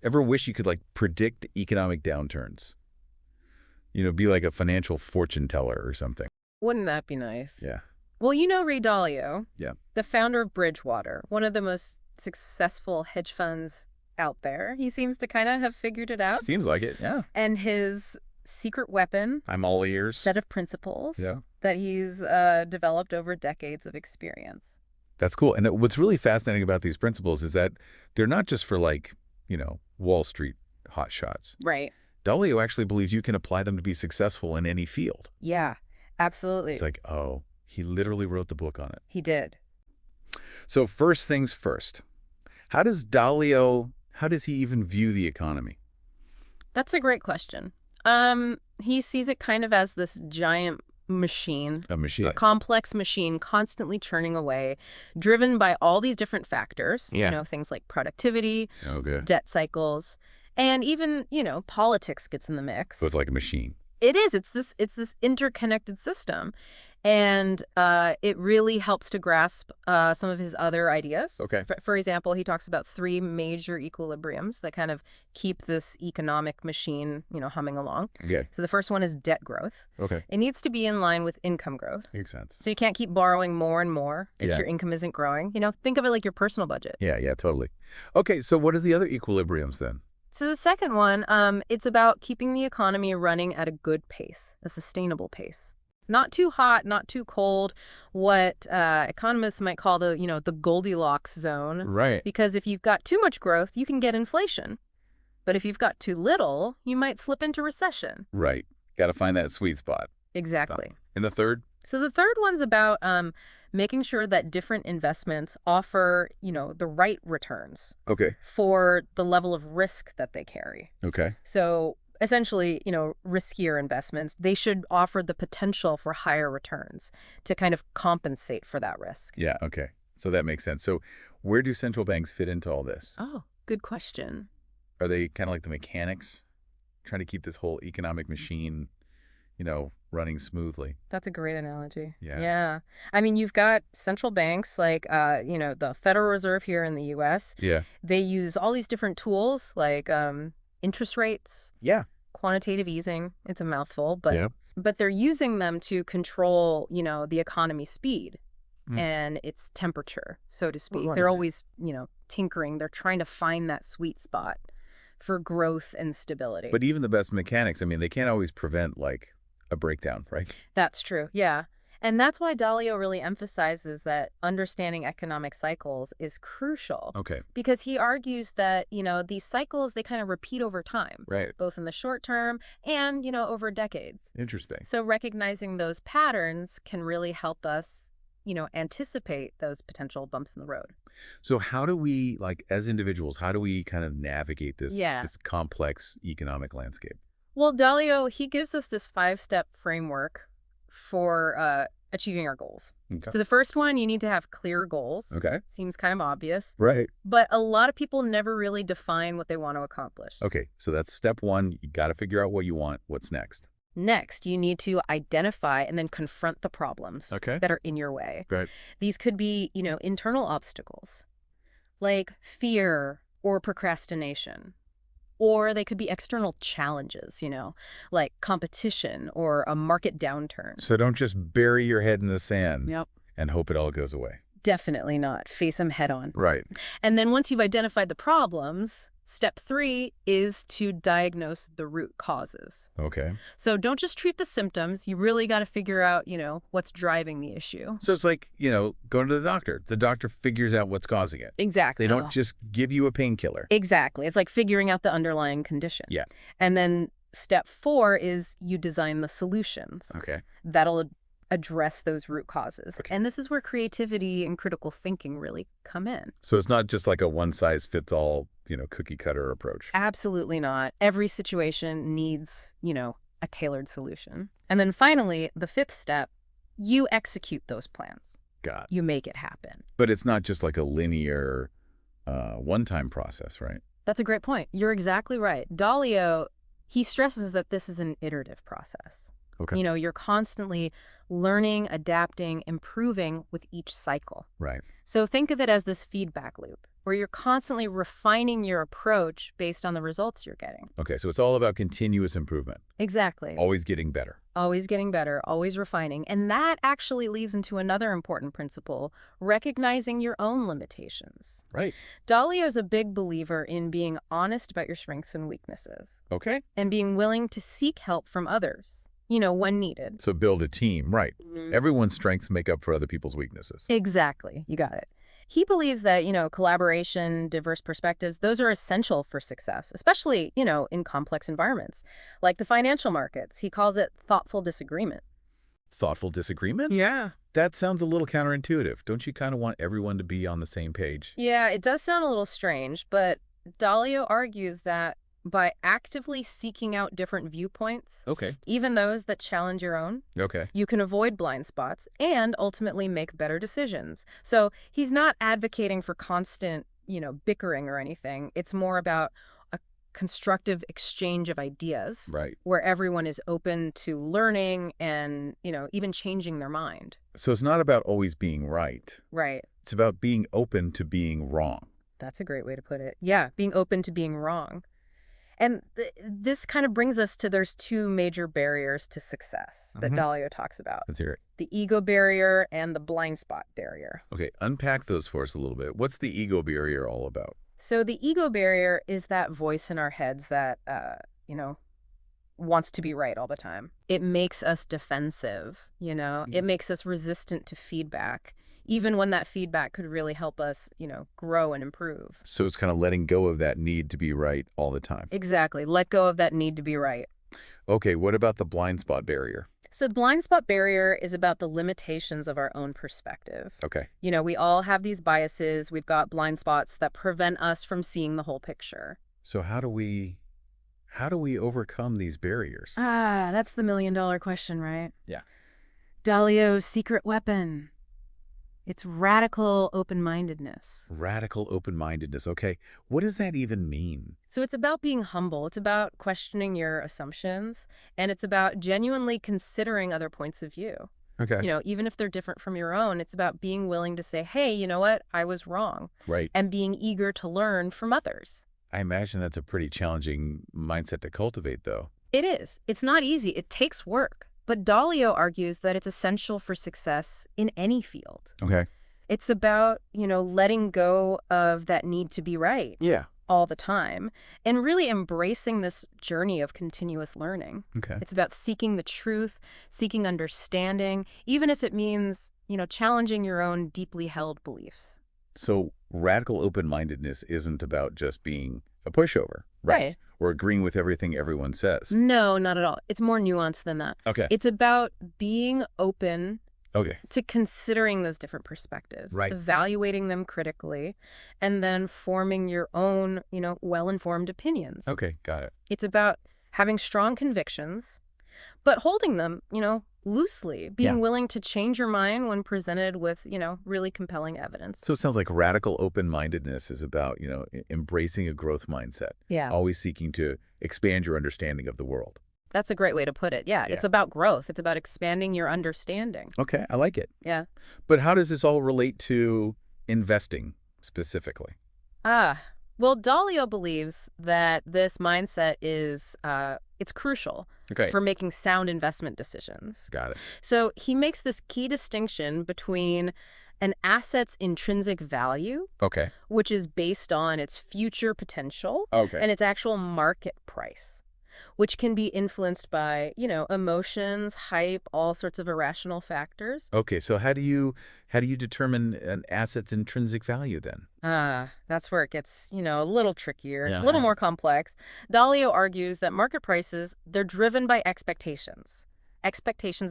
Ever wish you could like predict economic downturns? Be like a financial fortune teller or something. Wouldn't that be nice? Yeah. Well, you know Ray Dalio, Yeah. the founder of Bridgewater, one of the most successful hedge funds out there. He seems to kind of have figured it out. Seems like it. Yeah. And his secret weapon, I'm all ears. set of principles Yeah. that he's developed over decades of experience. That's cool. And what's really fascinating about these principles is that they're not just for like, Wall Street hot shots. Right. Dalio actually believes you can apply them to be successful in any field. Yeah, absolutely. It's like, oh, he literally wrote the book on it. He did. So first things first, how does he even view the economy? That's a great question. He sees it kind of as this giant machine. A machine. A complex machine constantly churning away, driven by all these different factors. Yeah. Things like productivity, Okay. debt cycles, and even, politics gets in the mix. So it's like a machine. It is. It's this interconnected system. And it really helps to grasp some of his other ideas. Okay. For example, he talks about 3 major equilibriums that kind of keep this economic machine, humming along. Okay. So the first one is debt growth. Okay. It needs to be in line with income growth. Makes sense. So you can't keep borrowing more and more if Yeah. your income isn't growing. Think of it like your personal budget. Yeah, totally. Okay, so what are the other equilibriums then? So the second one, it's about keeping the economy running at a good pace, a sustainable pace. Not too hot, not too cold, what economists might call the Goldilocks zone. Right. Because if you've got too much growth, you can get inflation. But if you've got too little, you might slip into recession. Right. Got to find that sweet spot. Exactly. And the third? So the third one's about making sure that different investments offer, the right returns Okay. for the level of risk that they carry. Okay. So essentially, riskier investments, they should offer the potential for higher returns to kind of compensate for that risk. Yeah, okay. So that makes sense. So where do central banks fit into all this? Oh, good question. Are they kind of like the mechanics, trying to keep this whole economic machine, running smoothly? That's a great analogy. Yeah. Yeah. I mean, you've got central banks like, the Federal Reserve here in the U.S. Yeah. They use all these different tools like interest rates. Yeah. Quantitative easing. It's a mouthful, but Yeah. but they're using them to control, the economy's speed Mm. and its temperature, so to speak. Right. They're always, tinkering. They're trying to find that sweet spot for growth and stability. But even the best mechanics, they can't always prevent like a breakdown, right? That's true. Yeah. And that's why Dalio really emphasizes that understanding economic cycles is crucial. Okay. Because he argues that, these cycles, they kind of repeat over time, Right. both in the short term and, over decades. Interesting. So recognizing those patterns can really help us, anticipate those potential bumps in the road. So how do we, like, as individuals, how do we kind of navigate this complex economic landscape? Well, Dalio, he gives us this 5-step framework for achieving our goals. Okay. So the first one, you need to have clear goals. Okay. Seems kind of obvious. Right. But a lot of people never really define what they want to accomplish. Okay. So that's step one. You got to figure out what you want. What's next? Next, you need to identify and then confront the problems that are in your way. Right. These could be, internal obstacles like fear or procrastination. Or they could be external challenges, like competition or a market downturn. So don't just bury your head in the sand Yep. and hope it all goes away. Definitely not. Face them head on. Right. And then once you've identified the problems, step 3 is to diagnose the root causes. Okay. So don't just treat the symptoms. You really got to figure out, what's driving the issue. So it's like, going to the doctor. The doctor figures out what's causing it. Exactly. They don't just give you a painkiller. Exactly. It's like figuring out the underlying condition. Yeah. And then step 4 is you design the solutions. Okay. That'll address those root causes. Okay. And this is where creativity and critical thinking really come in. So it's not just like a one-size-fits-all, cookie cutter approach. Absolutely not. Every situation needs, a tailored solution. And then finally, the 5th step, you execute those plans. Got it. You make it happen. But it's not just like a linear one-time process, right? That's a great point. You're exactly right. Dalio, he stresses that this is an iterative process. Okay. You're constantly learning, adapting, improving with each cycle. Right. So think of it as this feedback loop. where you're constantly refining your approach based on the results you're getting. Okay, so it's all about continuous improvement. Exactly. Always getting better. Always getting better, always refining. And that actually leads into another important principle, recognizing your own limitations. Right. Dalio is a big believer in being honest about your strengths and weaknesses Okay. and being willing to seek help from others, when needed. So build a team, right. Mhm. Everyone's strengths make up for other people's weaknesses. Exactly. You got it. He believes that, collaboration, diverse perspectives, those are essential for success, especially, in complex environments, like the financial markets. He calls it thoughtful disagreement. Thoughtful disagreement? Yeah. That sounds a little counterintuitive. Don't you kind of want everyone to be on the same page? Yeah, it does sound a little strange, but Dalio argues that by actively seeking out different viewpoints, Okay. even those that challenge your own, Okay. you can avoid blind spots and ultimately make better decisions. So he's not advocating for constant, bickering or anything. It's more about a constructive exchange of ideas Right. where everyone is open to learning and, even changing their mind. So it's not about always being right. Right. It's about being open to being wrong. That's a great way to put it. Yeah, being open to being wrong. And this kind of brings us to there's two major barriers to success that Dalio talks about. Let's hear it. The ego barrier and the blind spot barrier. Okay, unpack those for us a little bit. What's the ego barrier all about? So the ego barrier is that voice in our heads that, wants to be right all the time. It makes us defensive, It makes us resistant to feedback, even when that feedback could really help us, grow and improve. So it's kind of letting go of that need to be right all the time. Exactly. Let go of that need to be right. Okay, what about the blind spot barrier? So the blind spot barrier is about the limitations of our own perspective. Okay. We all have these biases. We've got blind spots that prevent us from seeing the whole picture. So how do we overcome these barriers? That's the million-dollar question, right? Yeah. Dalio's secret weapon. It's radical open-mindedness. Radical open-mindedness. Okay, what does that even mean? So it's about being humble. It's about questioning your assumptions, and it's about genuinely considering other points of view. Okay. Even if they're different from your own, it's about being willing to say, hey, you know what? I was wrong. Right. And being eager to learn from others. I imagine that's a pretty challenging mindset to cultivate, though. It is. It's not easy. It takes work. But Dalio argues that it's essential for success in any field. Okay. It's about, letting go of that need to be right. Yeah. All the time and really embracing this journey of continuous learning. Okay. It's about seeking the truth, seeking understanding, even if it means, challenging your own deeply held beliefs. So radical open-mindedness isn't about just being a pushover, right? Or agreeing with everything everyone says. No, not at all. It's more nuanced than that. Okay. It's about being open Okay. to considering those different perspectives, Right. evaluating them critically, and then forming your own, well-informed opinions. Okay, got it. It's about having strong convictions, but holding them, loosely, being willing to change your mind when presented with, really compelling evidence. So it sounds like radical open-mindedness is about, embracing a growth mindset. Yeah. Always seeking to expand your understanding of the world. That's a great way to put it. Yeah, it's about growth. It's about expanding your understanding. Okay, I like it. Yeah. But how does this all relate to investing specifically? Well, Dalio believes that this mindset is it's crucial for making sound investment decisions. Got it. So he makes this key distinction between an asset's intrinsic value, Okay. which is based on its future potential, Okay. and its actual market price, which can be influenced by, emotions, hype, all sorts of irrational factors. Okay, so how do you determine an asset's intrinsic value then? That's where it gets, a little trickier, Yeah. a little more complex. Dalio argues that market prices, they're driven by expectations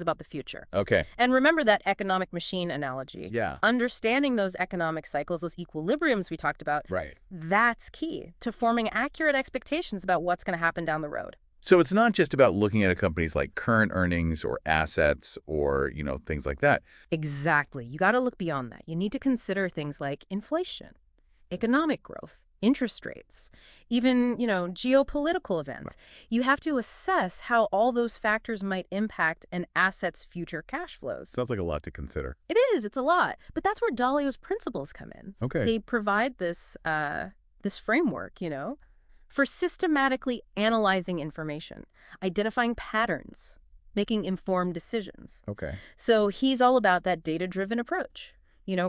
about the future. Okay. And remember that economic machine analogy. Yeah. Understanding those economic cycles, those equilibriums we talked about, Right. that's key to forming accurate expectations about what's going to happen down the road. So it's not just about looking at a company's like current earnings or assets or, things like that. Exactly. You got to look beyond that. You need to consider things like inflation, economic growth, interest rates, even, geopolitical events. You have to assess how all those factors might impact an asset's future cash flows. Sounds like a lot to consider. It is. It's a lot. But that's where Dalio's principles come in. Okay. They provide this framework, for systematically analyzing information, identifying patterns, making informed decisions. Okay. So he's all about that data-driven approach.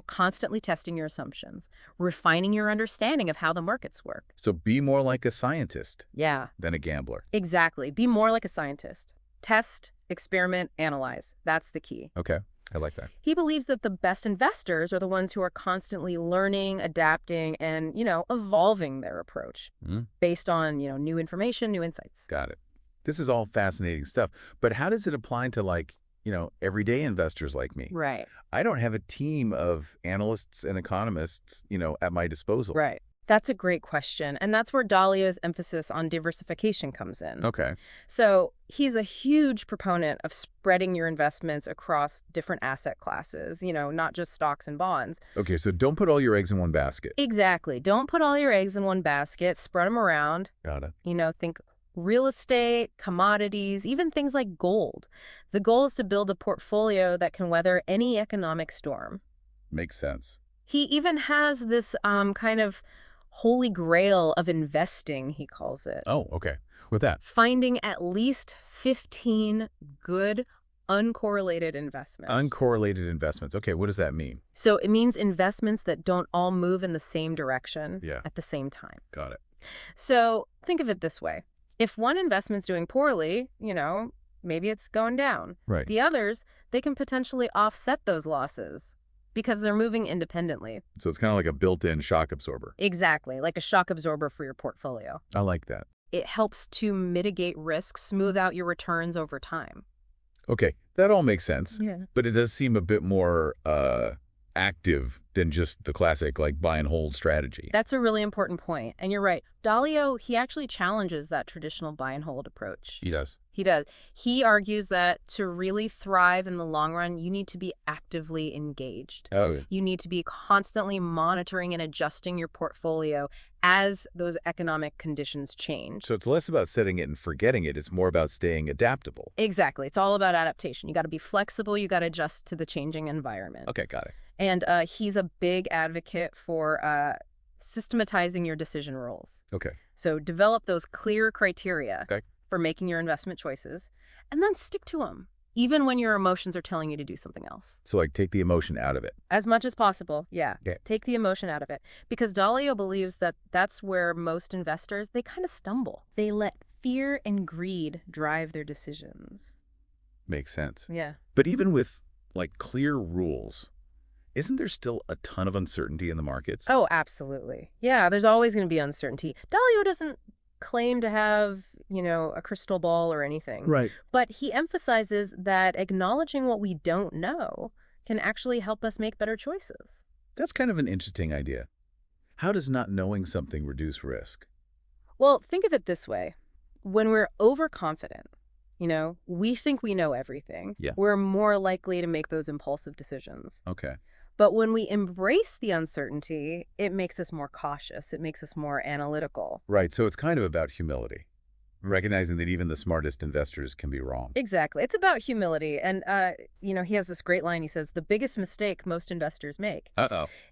Constantly testing your assumptions, refining your understanding of how the markets work. So be more like a scientist than a gambler. Exactly. Be more like a scientist. Test, experiment, analyze. That's the key. Okay. I like that. He believes that the best investors are the ones who are constantly learning, adapting, and, evolving their approach based on, new information, new insights. Got it. This is all fascinating stuff. But how does it apply to everyday investors like me? Right. I don't have a team of analysts and economists, at my disposal. Right. That's a great question. And that's where Dalio's emphasis on diversification comes in. Okay. So he's a huge proponent of spreading your investments across different asset classes, not just stocks and bonds. Okay, so don't put all your eggs in one basket. Exactly. Don't put all your eggs in one basket. Spread them around. Got it. Think real estate, commodities, even things like gold. The goal is to build a portfolio that can weather any economic storm. Makes sense. He even has this kind of holy grail of investing, he calls it. Oh, okay. With that? Finding at least 15 good, uncorrelated investments. Uncorrelated investments. Okay, what does that mean? So it means investments that don't all move in the same direction at the same time. Got it. So think of it this way. If one investment's doing poorly, maybe it's going down. Right. The others, they can potentially offset those losses because they're moving independently. So it's kind of like a built-in shock absorber. Exactly, like a shock absorber for your portfolio. I like that. It helps to mitigate risk, smooth out your returns over time. Okay, that all makes sense. Yeah. But it does seem a bit more active than just the classic buy and hold strategy. That's a really important point. And you're right. Dalio, he actually challenges that traditional buy and hold approach. He does. He does. He argues that to really thrive in the long run, you need to be actively engaged. Oh. You need to be constantly monitoring and adjusting your portfolio as those economic conditions change. So it's less about setting it and forgetting it. It's more about staying adaptable. Exactly. It's all about adaptation. You got to be flexible. You got to adjust to the changing environment. Okay, got it. And he's a big advocate for systematizing your decision rules. Okay. So develop those clear criteria Okay. for making your investment choices, and then stick to them, even when your emotions are telling you to do something else. So take the emotion out of it. As much as possible, yeah. Okay. Take the emotion out of it. Because Dalio believes that that's where most investors, they kind of stumble. They let fear and greed drive their decisions. Makes sense. Yeah. But even with clear rules, isn't there still a ton of uncertainty in the markets? Oh, absolutely. Yeah, there's always going to be uncertainty. Dalio doesn't claim to have, a crystal ball or anything. Right. But he emphasizes that acknowledging what we don't know can actually help us make better choices. That's kind of an interesting idea. How does not knowing something reduce risk? Well, think of it this way. When we're overconfident, we think we know everything. Yeah. We're more likely to make those impulsive decisions. Okay. But when we embrace the uncertainty, it makes us more cautious. It makes us more analytical. Right. So it's kind of about humility, recognizing that even the smartest investors can be wrong. Exactly. It's about humility. And, he has this great line. He says, the biggest mistake most investors make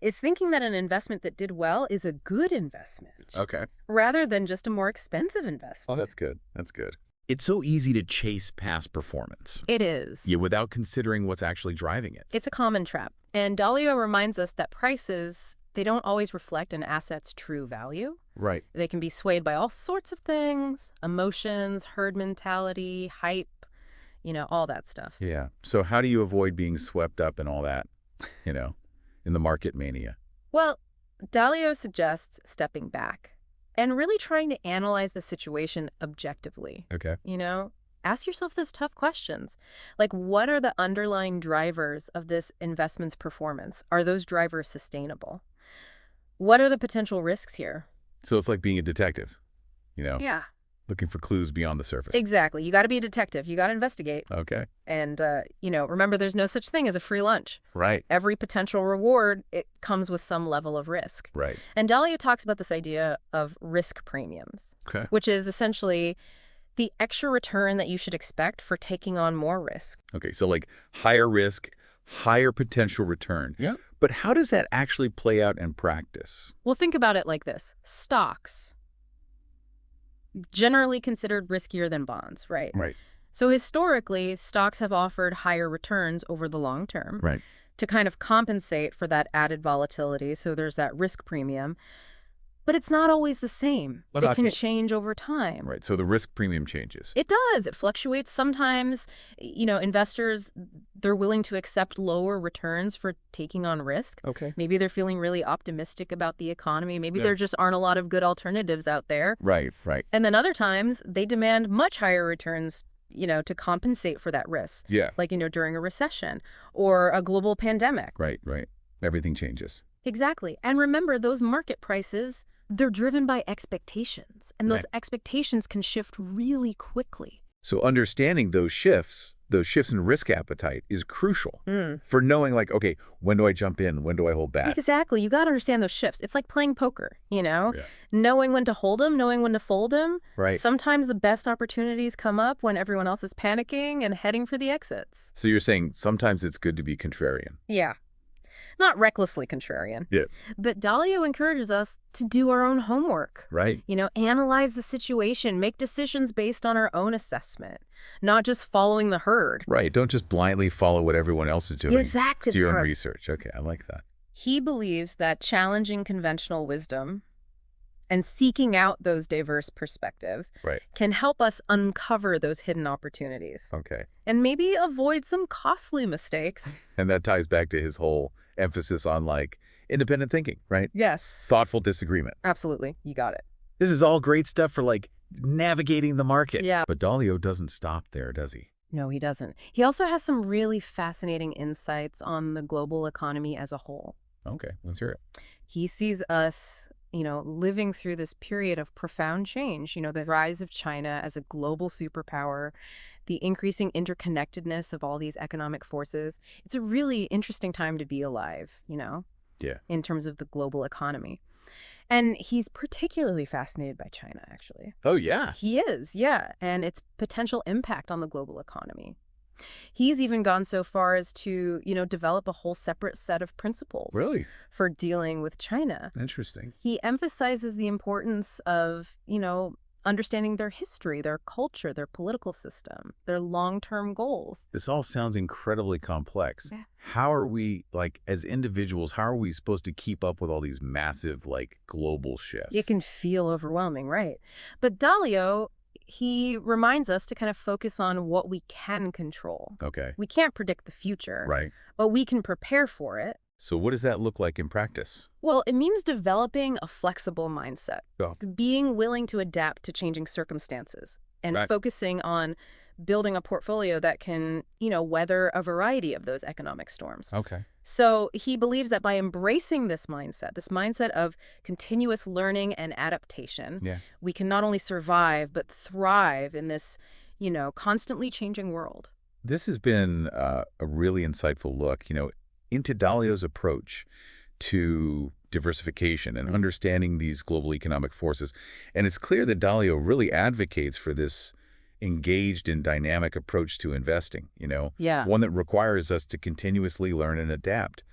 is thinking that an investment that did well is a good investment. Okay. Rather than just a more expensive investment. Oh, that's good. That's good. It's so easy to chase past performance. It is. Yeah, without considering what's actually driving it. It's a common trap. And Dalio reminds us that prices, they don't always reflect an asset's true value. Right. They can be swayed by all sorts of things, emotions, herd mentality, hype, all that stuff. Yeah. So how do you avoid being swept up in all that, in the market mania? Well, Dalio suggests stepping back and really trying to analyze the situation objectively. Okay. Ask yourself those tough questions. What are the underlying drivers of this investment's performance? Are those drivers sustainable? What are the potential risks here? So it's like being a detective, Yeah. Looking for clues beyond the surface. Exactly. You got to be a detective. You got to investigate. Okay. And, remember, there's no such thing as a free lunch. Right. Every potential reward, it comes with some level of risk. Right. And Dalio talks about this idea of risk premiums, Okay. which is essentially the extra return that you should expect for taking on more risk. Okay, so like higher risk, higher potential return. Yeah. But how does that actually play out in practice? Well, think about it like this. Stocks, generally considered riskier than bonds, right? Right. So historically, stocks have offered higher returns over the long term Right. to kind of compensate for that added volatility. So there's that risk premium. But it's not always the same. It can change over time. Right. So the risk premium changes. It does. It fluctuates. Sometimes, investors, they're willing to accept lower returns for taking on risk. Okay. Maybe they're feeling really optimistic about the economy. Maybe there just aren't a lot of good alternatives out there. Right. Right. And then other times, they demand much higher returns, to compensate for that risk. Yeah. Like, during a recession or a global pandemic. Right. Right. Everything changes. Exactly. And remember, those market prices, they're driven by expectations, and those expectations can shift really quickly. So understanding those shifts in risk appetite is crucial for knowing, like, okay, when do I jump in? When do I hold back? Exactly. You got to understand those shifts. It's like playing poker, knowing when to hold them, knowing when to fold them. Right. Sometimes the best opportunities come up when everyone else is panicking and heading for the exits. So you're saying sometimes it's good to be contrarian. Yeah. Not recklessly contrarian. Yeah. But Dalio encourages us to do our own homework. Right. Analyze the situation, make decisions based on our own assessment, not just following the herd. Right. Don't just blindly follow what everyone else is doing. Exactly. Do your own research. Okay, I like that. He believes that challenging conventional wisdom and seeking out those diverse perspectives can help us uncover those hidden opportunities. Okay. And maybe avoid some costly mistakes. And that ties back to his whole emphasis on, like, independent thinking, right? Yes. Thoughtful disagreement. Absolutely. You got it. This is all great stuff for, like, navigating the market. Yeah. But Dalio doesn't stop there, does he? No, he doesn't. He also has some really fascinating insights on the global economy as a whole. Okay, let's hear it. He sees us, living through this period of profound change, the rise of China as a global superpower, the increasing interconnectedness of all these economic forces. It's a really interesting time to be alive, Yeah. in terms of the global economy. And he's particularly fascinated by China, actually. Oh, yeah. He is, yeah, and its potential impact on the global economy. He's even gone so far as to, develop a whole separate set of principles Really? for dealing with China. Interesting. He emphasizes the importance of, understanding their history, their culture, their political system, their long-term goals. This all sounds incredibly complex. Yeah. How are we, like, as individuals, how are we supposed to keep up with all these massive, like, global shifts? It can feel overwhelming, right? But Dalio, he reminds us to kind of focus on what we can control. Okay. We can't predict the future, Right. but we can prepare for it. So what does that look like in practice? Well, it means developing a flexible mindset, being willing to adapt to changing circumstances, and focusing on building a portfolio that can, weather a variety of those economic storms. Okay. So he believes that by embracing this mindset of continuous learning and adaptation, we can not only survive, but thrive in this, constantly changing world. This has been a really insightful look, into Dalio's approach to diversification and understanding these global economic forces. And it's clear that Dalio really advocates for this engaged and dynamic approach to investing, one that requires us to continuously learn and adapt.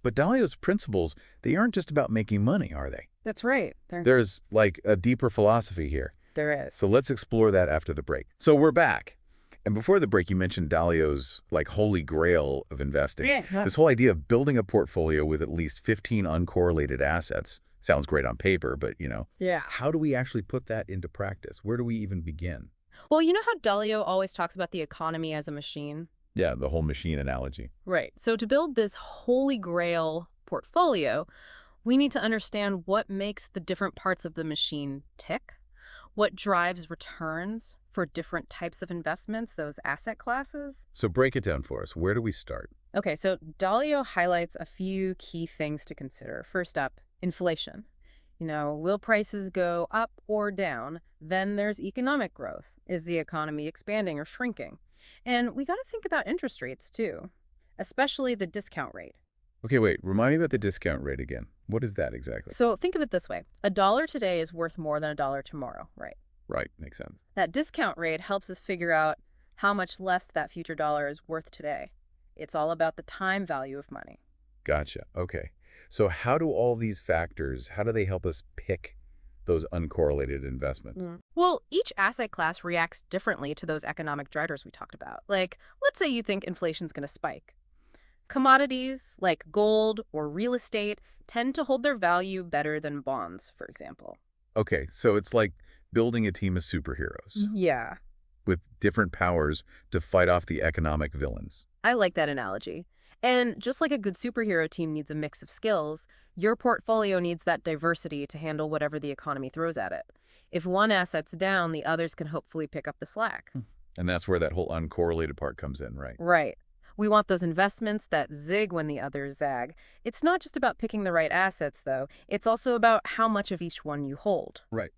But Dalio's principles, they aren't just about making money, are they? That's right. There's, like, a deeper philosophy here. There is. So let's explore that after the break. So we're back. And before the break, you mentioned Dalio's, like, holy grail of investing. Yeah. This whole idea of building a portfolio with at least 15 uncorrelated assets sounds great on paper, but, how do we actually put that into practice? Where do we even begin? Well, you know how Dalio always talks about the economy as a machine? Yeah, the whole machine analogy. Right. So to build this holy grail portfolio, we need to understand what makes the different parts of the machine tick, what drives returns for different types of investments, those asset classes. So break it down for us. Where do we start? Okay, so Dalio highlights a few key things to consider. First up, inflation. Will prices go up or down? Then there's economic growth. Is the economy expanding or shrinking? And we got to think about interest rates too, especially the discount rate. Okay, wait, remind me about the discount rate again. What is that exactly? So think of it this way. A dollar today is worth more than a dollar tomorrow, right? Right, makes sense. That discount rate helps us figure out how much less that future dollar is worth today. It's all about the time value of money. Gotcha. Okay. So how do all these factors, how do they help us pick those uncorrelated investments? Well, each asset class reacts differently to those economic drivers we talked about. Like, let's say you think inflation's going to spike. Commodities like gold or real estate tend to hold their value better than bonds, for example. Okay, so it's like building a team of superheroes Yeah, with different powers to fight off the economic villains. I like that analogy. And just like a good superhero team needs a mix of skills, your portfolio needs that diversity to handle whatever the economy throws at it. If one asset's down, the others can hopefully pick up the slack. And that's where that whole uncorrelated part comes in, right? Right. We want those investments that zig when the others zag. It's not just about picking the right assets, though. It's also about how much of each one you hold. Right.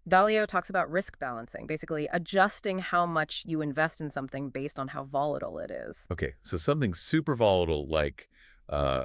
Dalio talks about risk balancing, basically adjusting how much you invest in something based on how volatile it is. Okay, so something super volatile like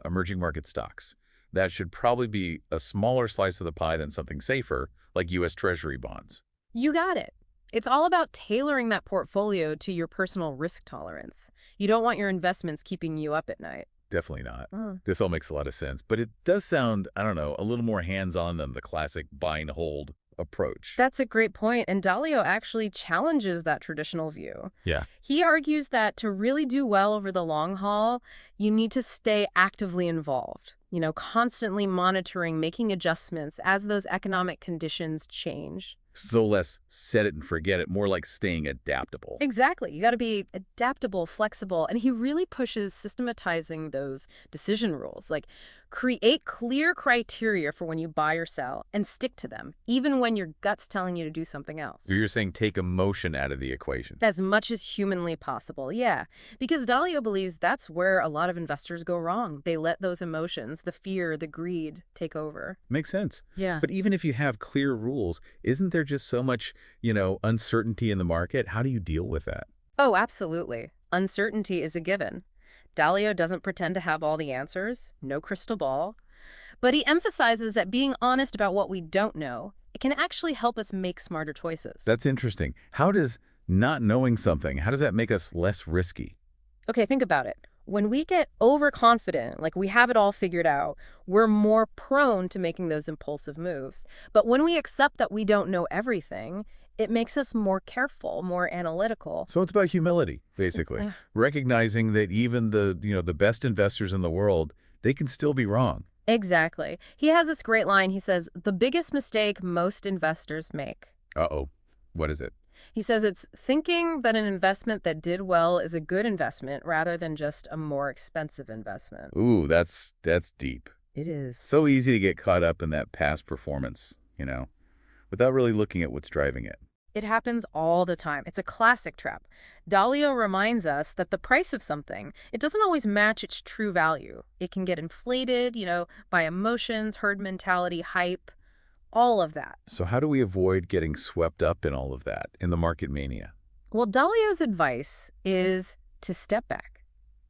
emerging market stocks, that should probably be a smaller slice of the pie than something safer like U.S. Treasury bonds. You got it. It's all about tailoring that portfolio to your personal risk tolerance. You don't want your investments keeping you up at night. Definitely not. This all makes a lot of sense, but it does sound, I don't know, a little more hands-on than the classic buy and hold approach. That's a great point, and Dalio actually challenges that traditional view. Yeah. He argues that to really do well over the long haul, you need to stay actively involved, constantly monitoring, making adjustments as those economic conditions change. So less set it and forget it, more like staying adaptable. Exactly. You got to be adaptable, flexible, and he really pushes systematizing those decision rules. Like, create clear criteria for when you buy or sell and stick to them, even when your gut's telling you to do something else. So you're saying take emotion out of the equation. As much as humanly possible, yeah. Because Dalio believes that's where a lot of investors go wrong. They let those emotions, the fear, the greed, take over. Makes sense. Yeah. But even if you have clear rules, isn't there just so much, uncertainty in the market? How do you deal with that? Oh, absolutely. Uncertainty is a given. Dalio doesn't pretend to have all the answers, no crystal ball. But he emphasizes that being honest about what we don't know, it can actually help us make smarter choices. That's interesting. How does not knowing something, how does that make us less risky? Okay, think about it. When we get overconfident, like we have it all figured out, we're more prone to making those impulsive moves. But when we accept that we don't know everything, it makes us more careful, more analytical. So it's about humility, basically. Recognizing that even the best investors in the world, they can still be wrong. Exactly. He has this great line. He says, the biggest mistake most investors make. Uh-oh. What is it? He says it's thinking that an investment that did well is a good investment rather than just a more expensive investment. Ooh, that's deep. It is. So easy to get caught up in that past performance, without really looking at what's driving it. It happens all the time. It's a classic trap. Dalio reminds us that the price of something, it doesn't always match its true value. It can get inflated, by emotions, herd mentality, hype, all of that. So how do we avoid getting swept up in all of that, in the market mania? Well, Dalio's advice is to step back,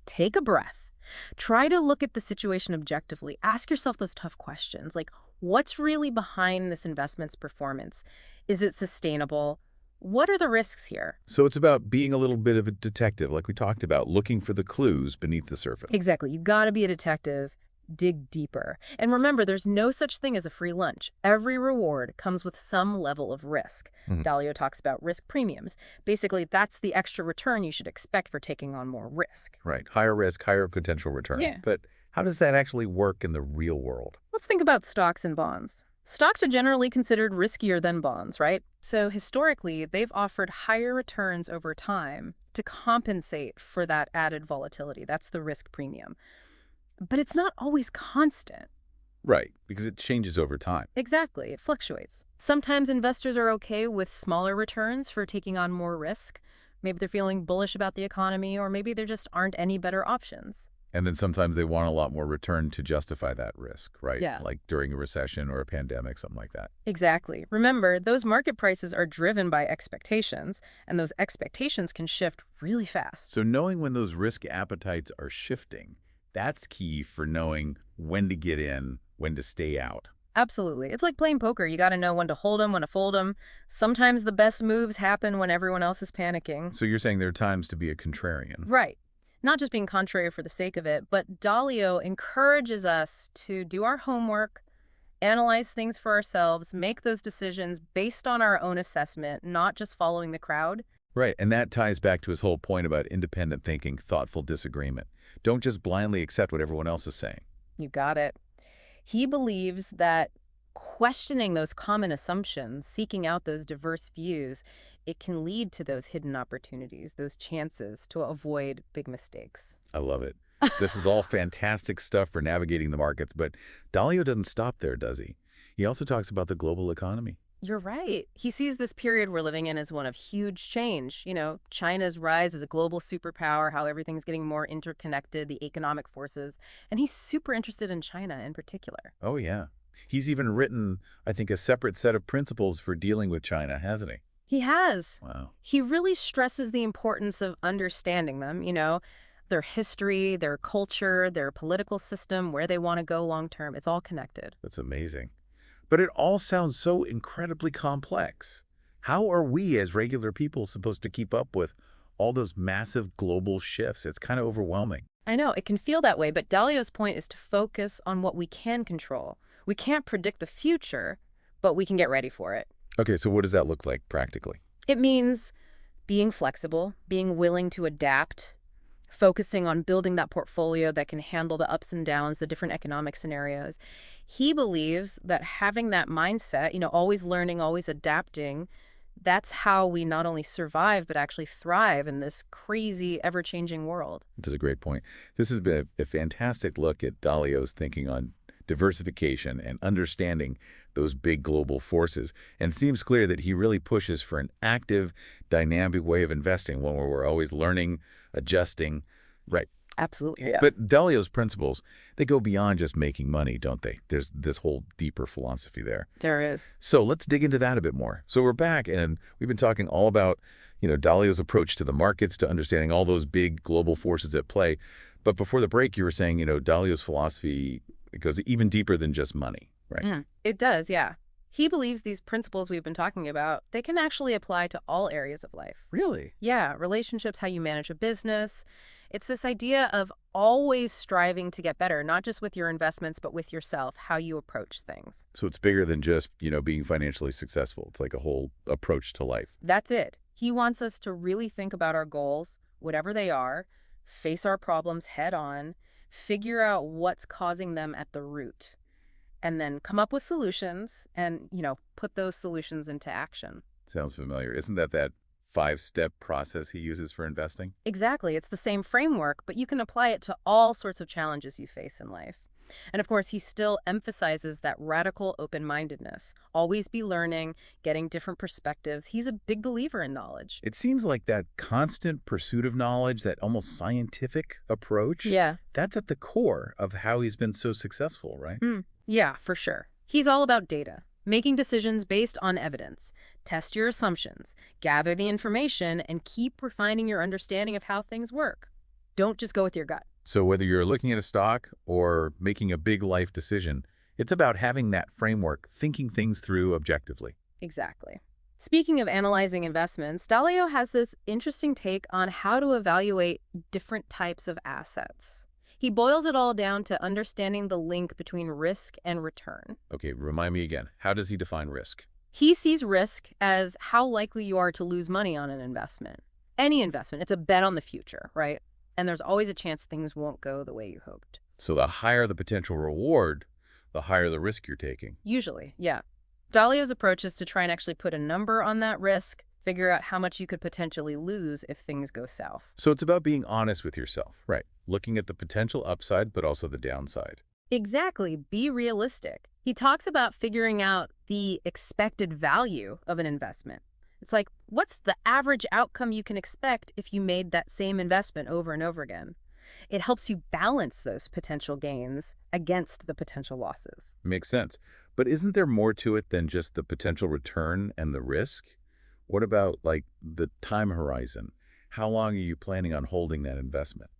take a breath, try to look at the situation objectively, ask yourself those tough questions, like what's really behind this investment's performance? Is it sustainable? What are the risks here? So it's about being a little bit of a detective, like we talked about, looking for the clues beneath the surface. Exactly. You got to be a detective. Dig deeper. And remember, there's no such thing as a free lunch. Every reward comes with some level of risk. Dalio talks about risk premiums. Basically, that's the extra return you should expect for taking on more risk. Right. Higher risk, higher potential return. Yeah. But how does that actually work in the real world? Let's think about stocks and bonds. Stocks are generally considered riskier than bonds, right? So historically, they've offered higher returns over time to compensate for that added volatility. That's the risk premium. But it's not always constant. Right, because it changes over time. Exactly. It fluctuates. Sometimes investors are okay with smaller returns for taking on more risk. Maybe they're feeling bullish about the economy, or maybe there just aren't any better options. And then sometimes they want a lot more return to justify that risk, right? Yeah. Like during a recession or a pandemic, something like that. Exactly. Remember, those market prices are driven by expectations, and those expectations can shift really fast. So knowing when those risk appetites are shifting, that's key for knowing when to get in, when to stay out. Absolutely. It's like playing poker. You got to know when to hold 'em, when to fold 'em. Sometimes the best moves happen when everyone else is panicking. So you're saying there are times to be a contrarian. Right. Not just being contrary for the sake of it, but Dalio encourages us to do our homework, analyze things for ourselves, make those decisions based on our own assessment, not just following the crowd. Right, and that ties back to his whole point about independent thinking, thoughtful disagreement. Don't just blindly accept what everyone else is saying. You got it. He believes that questioning those common assumptions, seeking out those diverse views, it can lead to those hidden opportunities, those chances to avoid big mistakes. I love it. This is all fantastic stuff for navigating the markets, but Dalio doesn't stop there, does he? He also talks about the global economy. You're right. He sees this period we're living in as one of huge change. China's rise as a global superpower, how everything's getting more interconnected, the economic forces. And he's super interested in China in particular. Oh, yeah. He's even written, I think, a separate set of principles for dealing with China, hasn't he? He has. Wow. He really stresses the importance of understanding them, their history, their culture, their political system, where they want to go long term. It's all connected. That's amazing. But it all sounds so incredibly complex. How are we as regular people supposed to keep up with all those massive global shifts? It's kind of overwhelming. I know, it can feel that way, but Dalio's point is to focus on what we can control. We can't predict the future, but we can get ready for it. Okay, so what does that look like practically? It means being flexible, being willing to adapt, focusing on building that portfolio that can handle the ups and downs, the different economic scenarios. He believes that having that mindset, always learning, always adapting, that's how we not only survive, but actually thrive in this crazy, ever-changing world. That's a great point. This has been a fantastic look at Dalio's thinking on diversification and understanding those big global forces. And it seems clear that he really pushes for an active, dynamic way of investing, one where we're always learning, adjusting. Right. Absolutely, yeah. But Dalio's principles, they go beyond just making money, don't they? There's this whole deeper philosophy there. There is. So let's dig into that a bit more. So we're back, and we've been talking all about, Dalio's approach to the markets, to understanding all those big global forces at play. But before the break, you were saying, Dalio's philosophy, it goes even deeper than just money, right? It does, yeah. He believes these principles we've been talking about, they can actually apply to all areas of life. Really? Yeah, relationships, how you manage a business. It's this idea of always striving to get better, not just with your investments, but with yourself, how you approach things. So it's bigger than just, being financially successful. It's like a whole approach to life. That's it. He wants us to really think about our goals, whatever they are, face our problems head on, figure out what's causing them at the root, and then come up with solutions and, put those solutions into action. Sounds familiar. Isn't that 5-step process he uses for investing? Exactly. It's the same framework, but you can apply it to all sorts of challenges you face in life. And of course, he still emphasizes that radical open-mindedness. Always be learning, getting different perspectives. He's a big believer in knowledge. It seems like that constant pursuit of knowledge, that almost scientific approach, Yeah. that's at the core of how he's been so successful, right? Yeah, for sure. He's all about data, making decisions based on evidence. Test your assumptions, gather the information, and keep refining your understanding of how things work. Don't just go with your gut. So whether you're looking at a stock or making a big life decision, it's about having that framework, thinking things through objectively. Exactly. Speaking of analyzing investments, Dalio has this interesting take on how to evaluate different types of assets. He boils it all down to understanding the link between risk and return. Okay, remind me again. How does he define risk? He sees risk as how likely you are to lose money on an investment. Any investment, it's a bet on the future, right? And there's always a chance things won't go the way you hoped. So the higher the potential reward, the higher the risk you're taking. Usually, yeah. Dalio's approach is to try and actually put a number on that risk, figure out how much you could potentially lose if things go south. So it's about being honest with yourself, right? Looking at the potential upside, but also the downside. Exactly. Be realistic. He talks about figuring out the expected value of an investment. It's like, what's the average outcome you can expect if you made that same investment over and over again? It helps you balance those potential gains against the potential losses. Makes sense. But isn't there more to it than just the potential return and the risk? What about, like, the time horizon? How long are you planning on holding that investment?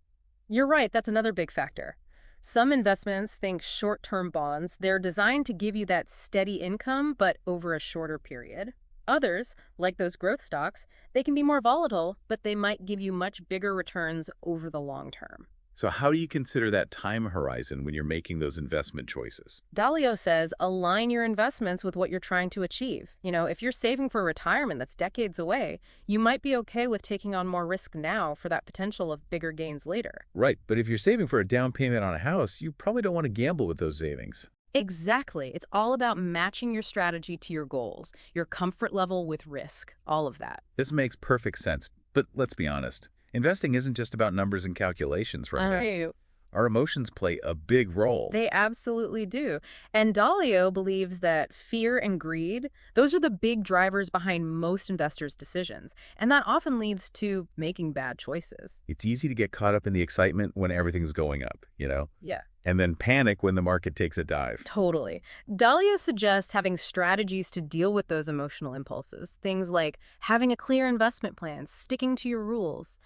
You're right, that's another big factor. Some investments, think short-term bonds, they're designed to give you that steady income, but over a shorter period. Others, like those growth stocks, they can be more volatile, but they might give you much bigger returns over the long term. So how do you consider that time horizon when you're making those investment choices? Dalio says align your investments with what you're trying to achieve. If you're saving for retirement that's decades away, you might be okay with taking on more risk now for that potential of bigger gains later. Right, but if you're saving for a down payment on a house, you probably don't want to gamble with those savings. Exactly. It's all about matching your strategy to your goals, your comfort level with risk, all of that. This makes perfect sense, but let's be honest. Investing isn't just about numbers and calculations, right? Right. Our emotions play a big role. They absolutely do. And Dalio believes that fear and greed, those are the big drivers behind most investors' decisions. And that often leads to making bad choices. It's easy to get caught up in the excitement when everything's going up. Yeah. And then panic when the market takes a dive. Totally. Dalio suggests having strategies to deal with those emotional impulses. Things like having a clear investment plan, sticking to your rules,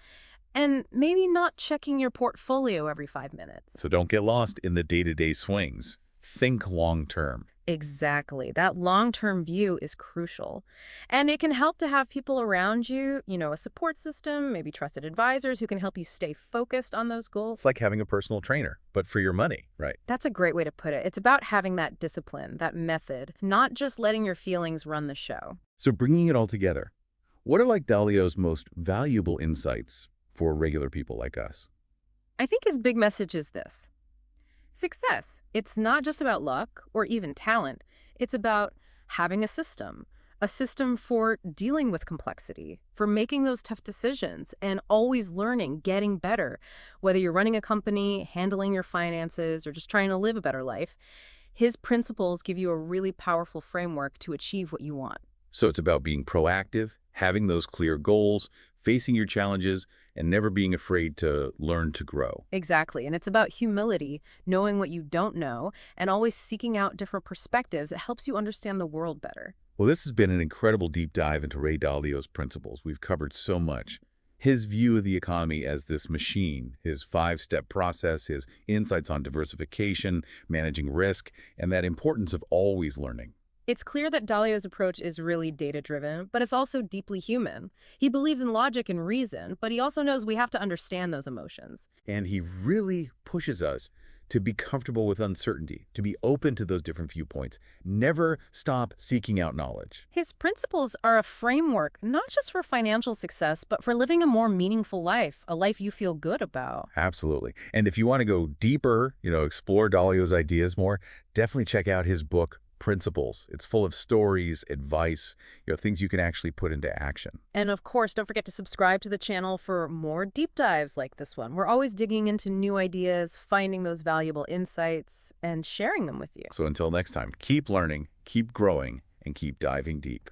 and maybe not checking your portfolio every 5 minutes. So don't get lost in the day-to-day swings. Think long-term. Exactly. That long-term view is crucial. And it can help to have people around you, a support system, maybe trusted advisors who can help you stay focused on those goals. It's like having a personal trainer, but for your money, right? That's a great way to put it. It's about having that discipline, that method, not just letting your feelings run the show. So bringing it all together, what are like Dalio's most valuable insights for regular people like us? I think his big message is this. Success. It's not just about luck or even talent. It's about having a system for dealing with complexity, for making those tough decisions and always learning, getting better. Whether you're running a company, handling your finances, or just trying to live a better life, his principles give you a really powerful framework to achieve what you want. So it's about being proactive, having those clear goals, facing your challenges, and never being afraid to learn to grow. Exactly. And it's about humility, knowing what you don't know, and always seeking out different perspectives. It helps you understand the world better. Well, this has been an incredible deep dive into Ray Dalio's principles. We've covered so much. His view of the economy as this machine, his 5-step process, his insights on diversification, managing risk, and that importance of always learning. It's clear that Dalio's approach is really data-driven, but it's also deeply human. He believes in logic and reason, but he also knows we have to understand those emotions. And he really pushes us to be comfortable with uncertainty, to be open to those different viewpoints. Never stop seeking out knowledge. His principles are a framework, not just for financial success, but for living a more meaningful life, a life you feel good about. Absolutely. And if you want to go deeper, explore Dalio's ideas more, definitely check out his book, Principles. It's full of stories, advice, things you can actually put into action. And of course, don't forget to subscribe to the channel for more deep dives like this one. We're always digging into new ideas, finding those valuable insights, and sharing them with you. So until next time, keep learning, keep growing, and keep diving deep.